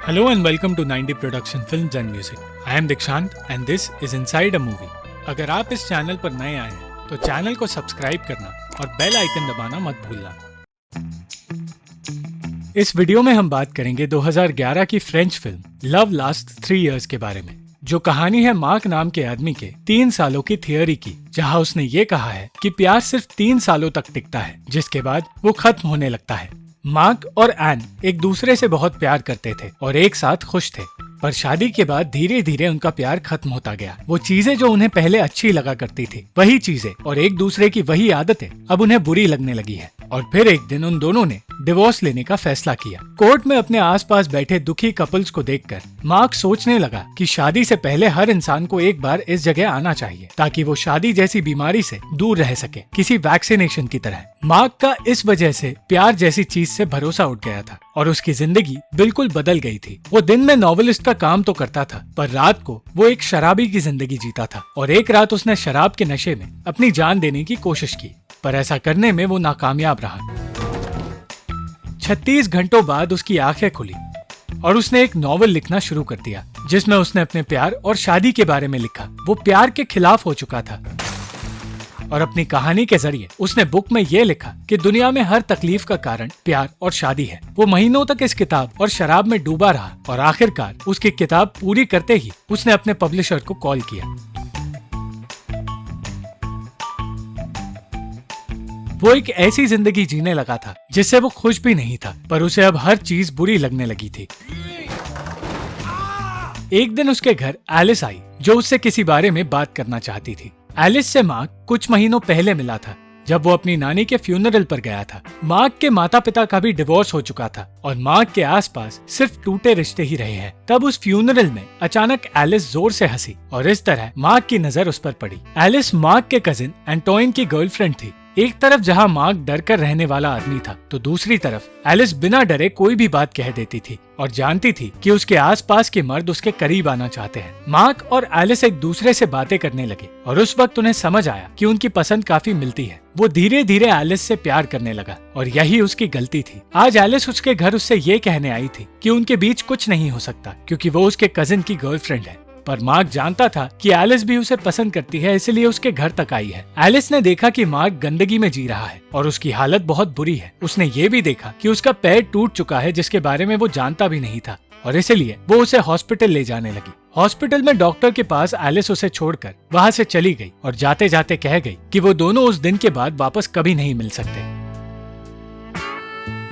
Hello and welcome to 90 Production Films and Music. I am Dikshant and this is Inside a Movie. अगर आप इस channel पर नए आए हैं तो चैनल को सब्सक्राइब करना और बेल आइकन दबाना मत भूलना। इस वीडियो में हम बात करेंगे 2011 की French film love last 3 years के बारे में, जो कहानी है मार्क नाम के आदमी के 3 सालों की थियोरी की, जहां उसने ये कहा है कि प्यार सिर्फ 3 सालों तक टिकता है, जिसके बाद वो खत्म होने लगता है। मार्क और एन एक दूसरे से बहुत प्यार करते थे और एक साथ खुश थे, पर शादी के बाद धीरे धीरे उनका प्यार खत्म होता गया। वो चीजें जो उन्हें पहले अच्छी लगा करती थी, वही चीजें और एक दूसरे की वही आदतें अब उन्हें बुरी लगने लगी है। और फिर एक दिन उन दोनों ने डिवोर्स लेने का फैसला किया। कोर्ट में अपने आसपास बैठे दुखी कपल्स को देखकर मार्क सोचने लगा कि शादी से पहले हर इंसान को एक बार इस जगह आना चाहिए, ताकि वो शादी जैसी बीमारी से दूर रह सके, किसी वैक्सीनेशन की तरह। मार्क का इस वजह से प्यार जैसी चीज से भरोसा उठ गया था और उसकी जिंदगी बिल्कुल बदल गई थी। वो दिन में नॉवेलिस्ट का काम तो करता था, पर रात को वो एक शराबी की जिंदगी जीता था। और एक रात उसने शराब के नशे में अपनी जान देने की कोशिश की, पर ऐसा करने में वो नाकामयाब रहा। 36 घंटों बाद उसकी आंखें खुली और उसने एक नॉवेल लिखना शुरू कर दिया, जिसमें उसने अपने प्यार और शादी के बारे में लिखा। वो प्यार के खिलाफ हो चुका था और अपनी कहानी के जरिए उसने बुक में ये लिखा कि दुनिया में हर तकलीफ का कारण प्यार और शादी है। वो महीनों तक इस किताब और शराब में डूबा रहा और आखिरकार उसकी किताब पूरी करते ही उसने अपने पब्लिशर को कॉल किया। वो एक ऐसी जिंदगी जीने लगा था जिससे वो खुश भी नहीं था, पर उसे अब हर चीज बुरी लगने लगी थी। एक दिन उसके घर एलिस आई, जो उससे किसी बारे में बात करना चाहती थी। एलिस से मार्क कुछ महीनों पहले मिला था, जब वो अपनी नानी के फ्यूनरल पर गया था। मार्क के माता पिता का भी डिवोर्स हो चुका था और मार्क के आसपास सिर्फ टूटे रिश्ते ही रहे हैं। तब उस फ्यूनरल में अचानक एलिस जोर से हंसी और इस तरह मार्क की नजर उस पर पड़ी। एलिस मार्क के कजिन एंटोइन की गर्लफ्रेंड थी। एक तरफ जहां मार्क डर कर रहने वाला आदमी था, तो दूसरी तरफ एलिस बिना डरे कोई भी बात कह देती थी और जानती थी कि उसके आसपास के मर्द उसके करीब आना चाहते हैं। मार्क और एलिस एक दूसरे से बातें करने लगे और उस वक्त उन्हें समझ आया कि उनकी पसंद काफी मिलती है। वो धीरे धीरे एलिस से प्यार करने लगा और यही उसकी गलती थी। आज एलिस उसके घर उससे ये कहने आई थी कि उनके बीच कुछ नहीं हो सकता, क्योंकि वो उसके कजिन की गर्लफ्रेंड है। पर मार्क जानता था कि एलिस भी उसे पसंद करती है, इसलिए उसके घर तक आई है। एलिस ने देखा कि मार्क गंदगी में जी रहा है और उसकी हालत बहुत बुरी है। उसने ये भी देखा कि उसका पैर टूट चुका है, जिसके बारे में वो जानता भी नहीं था, और इसलिए वो उसे हॉस्पिटल ले जाने लगी। हॉस्पिटल में डॉक्टर के पास एलिस उसे छोड़कर वहाँ से चली गई और जाते जाते कह गई कि वो दोनों उस दिन के बाद वापस कभी नहीं मिल सकते।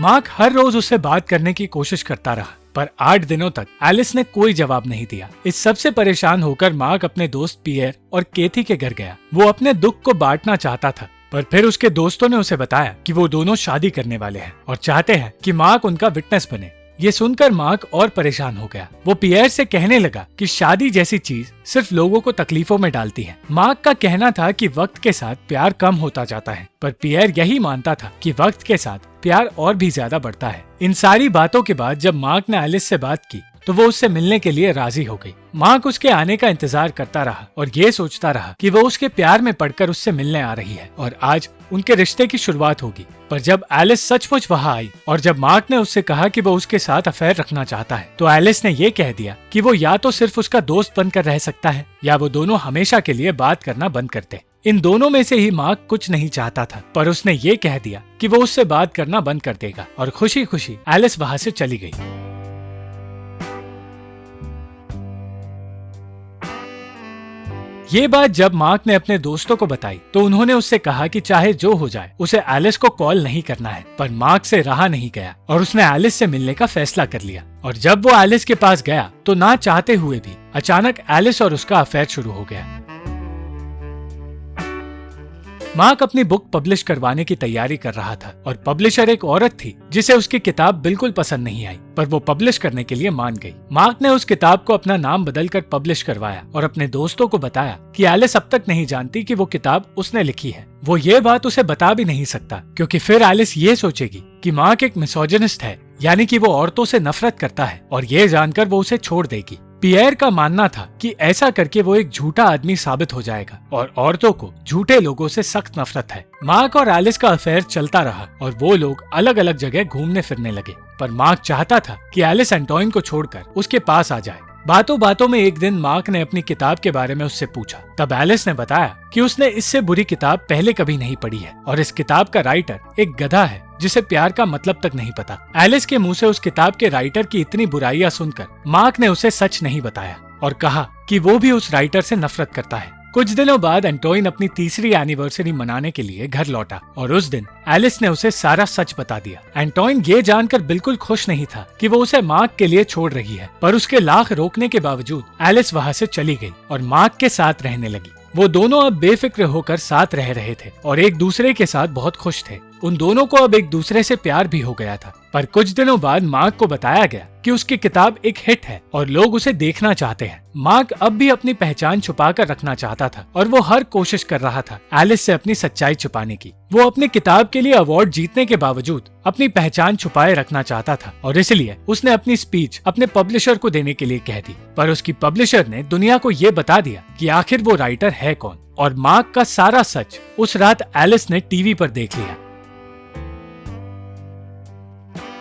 मार्क हर रोज उससे बात करने की कोशिश करता रहा, पर 8 दिनों तक एलिस ने कोई जवाब नहीं दिया। इस सब से परेशान होकर मार्क अपने दोस्त पियर और केथी के घर गया। वो अपने दुख को बांटना चाहता था, पर फिर उसके दोस्तों ने उसे बताया कि वो दोनों शादी करने वाले हैं और चाहते हैं कि मार्क उनका विटनेस बने। ये सुनकर मार्क और परेशान हो गया। वो पियर से कहने लगा कि शादी जैसी चीज सिर्फ लोगों को तकलीफों में डालती है। मार्क का कहना था कि वक्त के साथ प्यार कम होता जाता है, पर पियर यही मानता था कि वक्त के साथ प्यार और भी ज्यादा बढ़ता है। इन सारी बातों के बाद जब मार्क ने एलिस से बात की, तो वो उससे मिलने के लिए राजी हो गई। मार्क उसके आने का इंतजार करता रहा और ये सोचता रहा कि वो उसके प्यार में पड़कर उससे मिलने आ रही है और आज उनके रिश्ते की शुरुआत होगी। पर जब एलिस सचमुच वहाँ आई और जब मार्क ने उससे कहा कि वो उसके साथ अफेयर रखना चाहता है, तो एलिस ने ये कह दिया कि वो या तो सिर्फ उसका दोस्त बनकर रह सकता है या वो दोनों हमेशा के लिए बात करना बंद कर दे। इन दोनों में से ही मार्क कुछ नहीं चाहता था, पर उसने ये कह दिया कि वो उससे बात करना बंद कर देगा और खुशी खुशी एलिस वहाँ से चली गई। ये बात जब मार्क ने अपने दोस्तों को बताई, तो उन्होंने उससे कहा कि चाहे जो हो जाए उसे एलिस को कॉल नहीं करना है। पर मार्क से रहा नहीं गया और उसने एलिस से मिलने का फैसला कर लिया। और जब वो एलिस के पास गया, तो ना चाहते हुए भी अचानक एलिस और उसका अफेयर शुरू हो गया। मार्क अपनी बुक पब्लिश करवाने की तैयारी कर रहा था और पब्लिशर एक औरत थी जिसे उसकी किताब बिल्कुल पसंद नहीं आई, पर वो पब्लिश करने के लिए मान गई। मार्क ने उस किताब को अपना नाम बदलकर पब्लिश करवाया और अपने दोस्तों को बताया कि एलिस अब तक नहीं जानती कि वो किताब उसने लिखी है। वो ये बात उसे बता भी नहीं सकता, क्योंकि फिर एलिस ये सोचेगी कि मार्क एक मिसोजिनिस्ट है, यानी कि वो औरतों से नफरत करता है, और ये जानकर वो उसे छोड़ देगी। पियर का मानना था कि ऐसा करके वो एक झूठा आदमी साबित हो जाएगा और औरतों को झूठे लोगों से सख्त नफरत है। मार्क और एलिस का अफेयर चलता रहा और वो लोग अलग अलग जगह घूमने फिरने लगे। पर मार्क चाहता था कि एलिस एंटोइन को छोड़कर उसके पास आ जाए। बातों बातों में एक दिन मार्क ने अपनी किताब के बारे में उससे पूछा। तब एलिस ने बताया कि उसने इससे बुरी किताब पहले कभी नहीं पढ़ी है और इस किताब का राइटर एक गधा है जिसे प्यार का मतलब तक नहीं पता। एलिस के मुंह से उस किताब के राइटर की इतनी बुराइयां सुनकर मार्क ने उसे सच नहीं बताया और कहा कि वो भी उस राइटर से नफरत करता है। कुछ दिनों बाद एंटोइन अपनी तीसरी एनिवर्सरी मनाने के लिए घर लौटा और उस दिन एलिस ने उसे सारा सच बता दिया। एंटोइन ये जानकर बिल्कुल खुश नहीं था कि वो उसे मार्क के लिए छोड़ रही है, पर उसके लाख रोकने के बावजूद एलिस वहाँ से चली गई और मार्क के साथ रहने लगी। वो दोनों अब बेफिक्र होकर साथ रह रहे थे और एक दूसरे के साथ बहुत खुश थे। उन दोनों को अब एक दूसरे से प्यार भी हो गया था। पर कुछ दिनों बाद मार्क को बताया गया कि उसकी किताब एक हिट है और लोग उसे देखना चाहते हैं। मार्क अब भी अपनी पहचान छुपा कर रखना चाहता था और वो हर कोशिश कर रहा था एलिस से अपनी सच्चाई छुपाने की। वो अपनी किताब के लिए अवार्ड जीतने के बावजूद अपनी पहचान छुपाए रखना चाहता था और इसलिए उसने अपनी स्पीच अपने पब्लिशर को देने के लिए कह दी। पर उसकी पब्लिशर ने दुनिया को ये बता दिया कि आखिर वो राइटर है कौन, और मार्क का सारा सच उस रात एलिस ने टीवी पर देख लिया।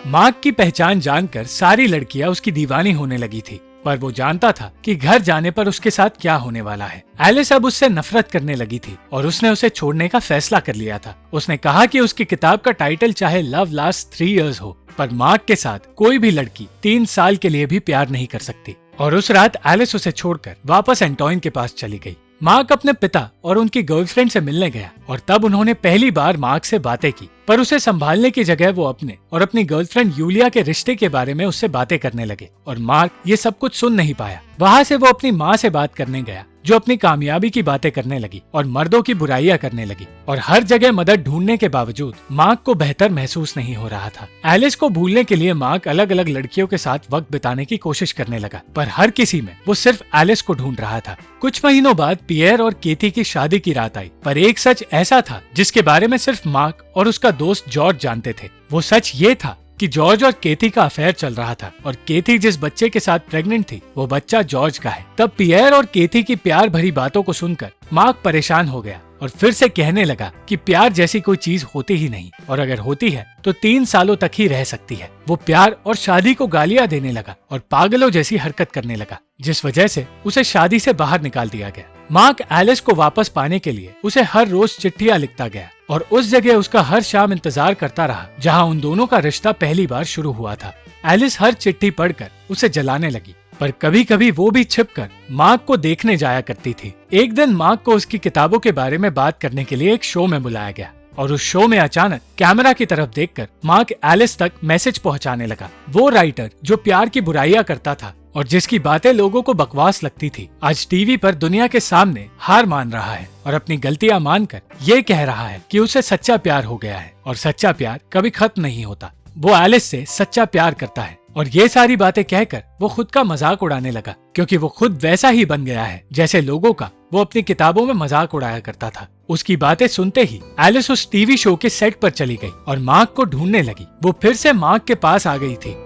मार्क की पहचान जानकर सारी लड़कियां उसकी दीवानी होने लगी थी, पर वो जानता था कि घर जाने पर उसके साथ क्या होने वाला है। एलिस अब उससे नफरत करने लगी थी और उसने उसे छोड़ने का फैसला कर लिया था। उसने कहा कि उसकी किताब का टाइटल चाहे लव लास्ट 3 years हो, पर मार्क के साथ कोई भी लड़की 3 साल के लिए भी प्यार नहीं कर सकती। और उस रात एलिस उसे छोड़कर वापस एंटोइन के पास चली गई। मार्क अपने पिता और उनकी गर्लफ्रेंड से मिलने गया और तब उन्होंने पहली बार मार्क से बातें की, पर उसे संभालने की जगह वो अपने और अपनी गर्लफ्रेंड यूलिया के रिश्ते के बारे में उससे बातें करने लगे और मार्क ये सब कुछ सुन नहीं पाया। वहाँ से वो अपनी माँ से बात करने गया जो अपनी कामयाबी की बातें करने लगी और मर्दों की बुराइयां करने लगी। और हर जगह मदद ढूंढने के बावजूद मार्क को बेहतर महसूस नहीं हो रहा था। एलिस को भूलने के लिए मार्क अलग अलग लड़कियों के साथ वक्त बिताने की कोशिश करने लगा, पर हर किसी में वो सिर्फ एलिस को ढूंढ रहा था। कुछ महीनों बाद पियर और केथी की शादी की रात आई, पर एक सच ऐसा था जिसके बारे में सिर्फ मार्क और उसका दोस्त जॉर्ज जानते थे। वो सच ये था कि जॉर्ज और केथी का अफेयर चल रहा था और केथी जिस बच्चे के साथ प्रेग्नेंट थी वो बच्चा जॉर्ज का है। तब पियर और केथी की प्यार भरी बातों को सुनकर मार्क परेशान हो गया और फिर से कहने लगा कि प्यार जैसी कोई चीज होती ही नहीं, और अगर होती है तो 3 सालों तक ही रह सकती है। वो प्यार और शादी को गालियां देने लगा और पागलों जैसी हरकत करने लगा, जिस वजह से उसे शादी से बाहर निकाल दिया गया। मार्क एलिस को वापस पाने के लिए उसे हर रोज चिट्ठियां लिखता गया और उस जगह उसका हर शाम इंतजार करता रहा जहां उन दोनों का रिश्ता पहली बार शुरू हुआ था। एलिस हर चिट्ठी पढ़कर उसे जलाने लगी, पर कभी कभी वो भी छिपकर मार्क को देखने जाया करती थी। एक दिन मार्क को उसकी किताबों के बारे में बात करने के लिए एक शो में बुलाया गया और उस शो में अचानक कैमरा की तरफ देखकर मार्क एलिस तक मैसेज पहुंचाने लगा। वो राइटर जो प्यार की बुराइयां करता था और जिसकी बातें लोगों को बकवास लगती थी, आज टीवी पर दुनिया के सामने हार मान रहा है और अपनी गलतियां मानकर ये कह रहा है कि उसे सच्चा प्यार हो गया है और सच्चा प्यार कभी खत्म नहीं होता। वो एलिस से सच्चा प्यार करता है और ये सारी बातें कहकर वो खुद का मजाक उड़ाने लगा, क्योंकि वो खुद वैसा ही बन गया है जैसे लोगों का वो अपनी किताबों में मजाक उड़ाया करता था। उसकी बातें सुनते ही एलिस उस टीवी शो के सेट पर चली गई और मार्क को ढूंढने लगी। वो फिर से मार्क के पास आ गई थी,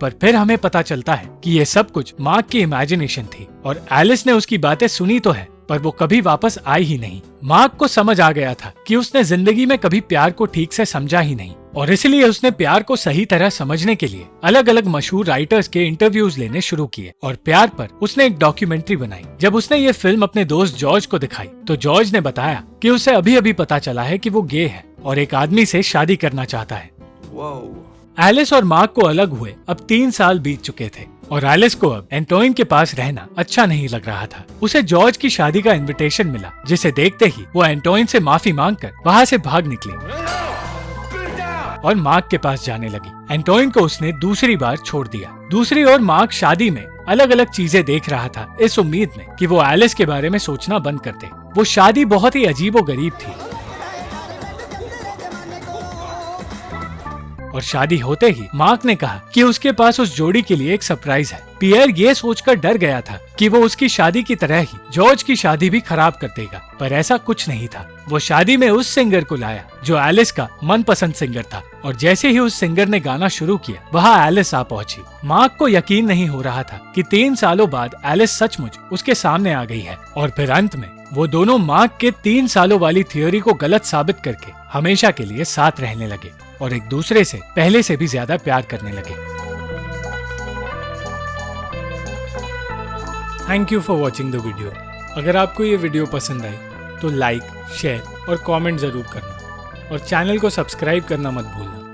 पर फिर हमें पता चलता है कि ये सब कुछ मार्क की इमेजिनेशन थी और एलिस ने उसकी बातें सुनी तो है, पर वो कभी वापस आई ही नहीं। मार्क को समझ आ गया था कि उसने जिंदगी में कभी प्यार को ठीक से समझा ही नहीं और इसलिए उसने प्यार को सही तरह समझने के लिए अलग अलग मशहूर राइटर्स के इंटरव्यूज लेने शुरू किए और प्यार पर उसने एक डॉक्यूमेंट्री बनाई। जब उसने ये फिल्म अपने दोस्त जॉर्ज को दिखाई तो जॉर्ज ने बताया कि उसे अभी अभी पता चला है कि वो गे है और एक आदमी से शादी करना चाहता है। एलिस और मार्क को अलग हुए अब 3 साल बीत चुके थे और एलिस को अब एंटोइन के पास रहना अच्छा नहीं लग रहा था। उसे जॉर्ज की शादी का इनविटेशन मिला, जिसे देखते ही वो एंटोइन से माफी मांगकर वहाँ से भाग निकली और मार्क के पास जाने लगी। एंटोइन को उसने दूसरी बार छोड़ दिया। दूसरी ओर मार्क शादी में अलग अलग चीजें देख रहा था, इस उम्मीद में कि वो एलिस के बारे में सोचना बंद कर दे। वो शादी बहुत ही अजीबोगरीब थी। और शादी होते ही मार्क ने कहा कि उसके पास उस जोड़ी के लिए एक सरप्राइज है। पियर ये सोचकर डर गया था कि वो उसकी शादी की तरह ही जॉर्ज की शादी भी खराब कर देगा, पर ऐसा कुछ नहीं था। वो शादी में उस सिंगर को लाया जो एलिस का मनपसंद सिंगर था, और जैसे ही उस सिंगर ने गाना शुरू किया वहाँ एलिस आ पहुंची। मार्क को यकीन नहीं हो रहा था कि 3 सालों बाद एलिस सचमुच उसके सामने आ गई है, और फिर अंत में वो दोनों मार्क के 3 सालों वाली थ्योरी को गलत साबित करके हमेशा के लिए साथ रहने लगे और एक दूसरे से पहले से भी ज्यादा प्यार करने लगे। Thank you for watching the video. अगर आपको ये वीडियो पसंद आई तो लाइक, शेयर और कमेंट जरूर करना, और चैनल को सब्सक्राइब करना मत भूलना।